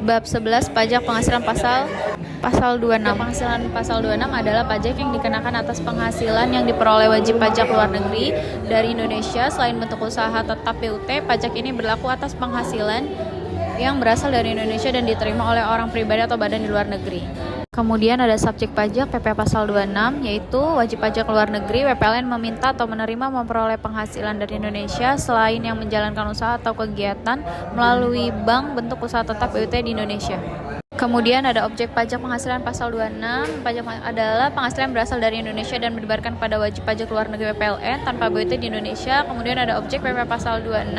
Bab 11 Pajak Penghasilan Pasal 26. Penghasilan pasal 26 adalah pajak yang dikenakan atas penghasilan yang diperoleh wajib pajak luar negeri dari Indonesia selain bentuk usaha tetap BUT. Pajak ini berlaku atas penghasilan yang berasal dari Indonesia dan diterima oleh orang pribadi atau badan di luar negeri. Kemudian ada subjek pajak PPh pasal 26, yaitu wajib pajak luar negeri. WPLN meminta atau menerima memperoleh penghasilan dari Indonesia selain yang menjalankan usaha atau kegiatan melalui bank bentuk usaha tetap BUT di Indonesia. Kemudian ada objek pajak penghasilan pasal 26. Pajak adalah penghasilan berasal dari Indonesia dan dibayarkan kepada wajib pajak luar negeri WPLN tanpa BUT di Indonesia. Kemudian ada objek PPh pasal 26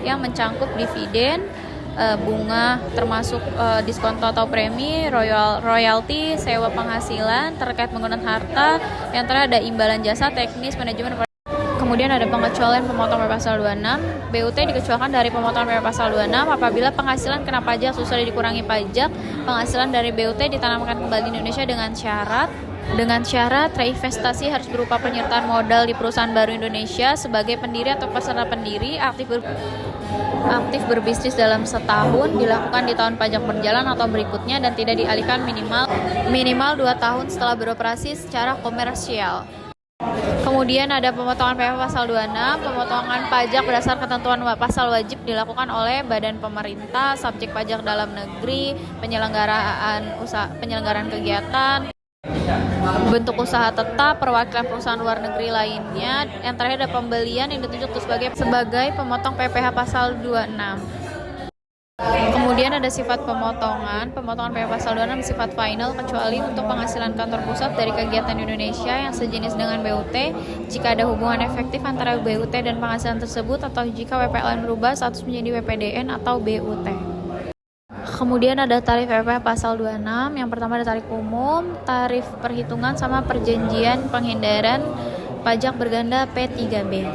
yang mencangkup dividen, bunga termasuk diskonto atau premi, royalti, sewa penghasilan terkait penggunaan harta, yang terakhir ada imbalan jasa, teknis, manajemen. Kemudian ada pengecualian pemotong PPh pasal 26. BUT dikecualikan dari pemotongan PPh pasal 26 apabila penghasilan kena pajak sesudah dikurangi pajak. Penghasilan dari BUT ditanamkan kembali di Indonesia dengan syarat reinvestasi harus berupa penyertaan modal di perusahaan baru Indonesia sebagai pendiri atau peserta pendiri, aktif berbisnis dalam setahun, dilakukan di tahun pajak berjalan atau berikutnya, dan tidak dialihkan minimal 2 tahun setelah beroperasi secara komersial. Kemudian ada pemotongan PPh pasal 26. Pemotongan pajak berdasar ketentuan pasal wajib dilakukan oleh badan pemerintah, subjek pajak dalam negeri, penyelenggaraan kegiatan, bentuk usaha tetap, perwakilan perusahaan luar negeri lainnya. Yang terakhir ada pembelian yang ditunjuk sebagai pemotong PPh pasal 26. Kemudian ada sifat pemotongan. Pemotongan PPh pasal 26 bersifat final kecuali untuk penghasilan kantor pusat dari kegiatan Indonesia yang sejenis dengan BUT, jika ada hubungan efektif antara BUT dan penghasilan tersebut, atau jika WPLN berubah status menjadi WPDN atau BUT. Kemudian ada tarif PPh pasal 26. Yang pertama ada tarif umum, tarif perhitungan sama perjanjian penghindaran pajak berganda P3B.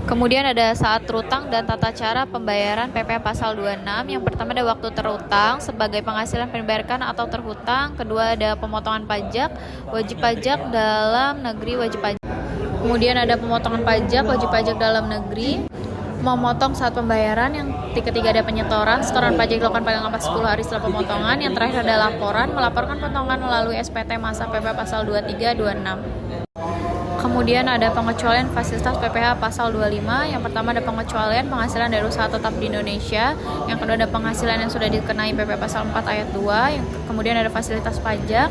Kemudian ada saat terutang dan tata cara pembayaran PPh pasal 26. Yang pertama ada waktu terutang sebagai penghasilan dibayarkan atau terhutang. Kedua ada pemotongan pajak, wajib pajak dalam negeri, wajib pajak. Kemudian ada pemotongan pajak, wajib pajak dalam negeri, memotong saat pembayaran. Yang ketiga ada penyetoran, setoran pajak dilakukan paling lambat 10 hari setelah pemotongan. Yang terakhir ada laporan, melaporkan potongan melalui SPT masa PPh pasal 23-26. Kemudian ada pengecualian fasilitas PPh pasal 25. Yang pertama ada pengecualian penghasilan dari usaha tetap di Indonesia. Yang kedua ada penghasilan yang sudah dikenai PPh pasal 4 ayat 2. Kemudian ada fasilitas pajak.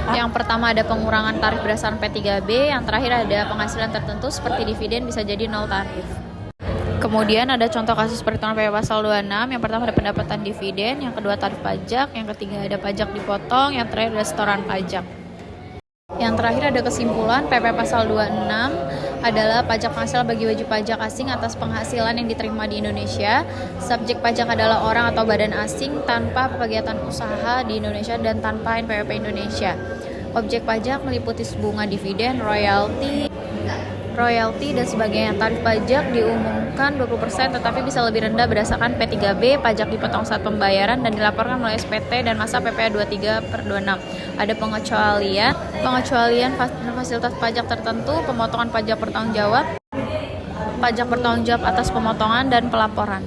Yang pertama ada pengurangan tarif berdasarkan P3B. Yang terakhir ada penghasilan tertentu seperti dividen bisa jadi 0 tarif. Kemudian ada contoh kasus perhitungan PPh pasal 26. Yang pertama ada pendapatan dividen, yang kedua tarif pajak, yang ketiga ada pajak dipotong, yang terakhir ada setoran pajak. Yang terakhir ada kesimpulan. PPh pasal 26 adalah pajak penghasilan bagi wajib pajak asing atas penghasilan yang diterima di Indonesia. Subjek pajak adalah orang atau badan asing tanpa kegiatan usaha di Indonesia dan tanpa NPWP Indonesia. Objek pajak meliputi bunga dividen, royalti dan sebagainya. Tarif pajak diumumkan 20% tetapi bisa lebih rendah berdasarkan P3B. Pajak dipotong saat pembayaran dan dilaporkan melalui SPT dan masa PPh 23/26. Ada pengecualian fasilitas pajak tertentu, pemotongan pajak bertanggung jawab atas pemotongan dan pelaporan.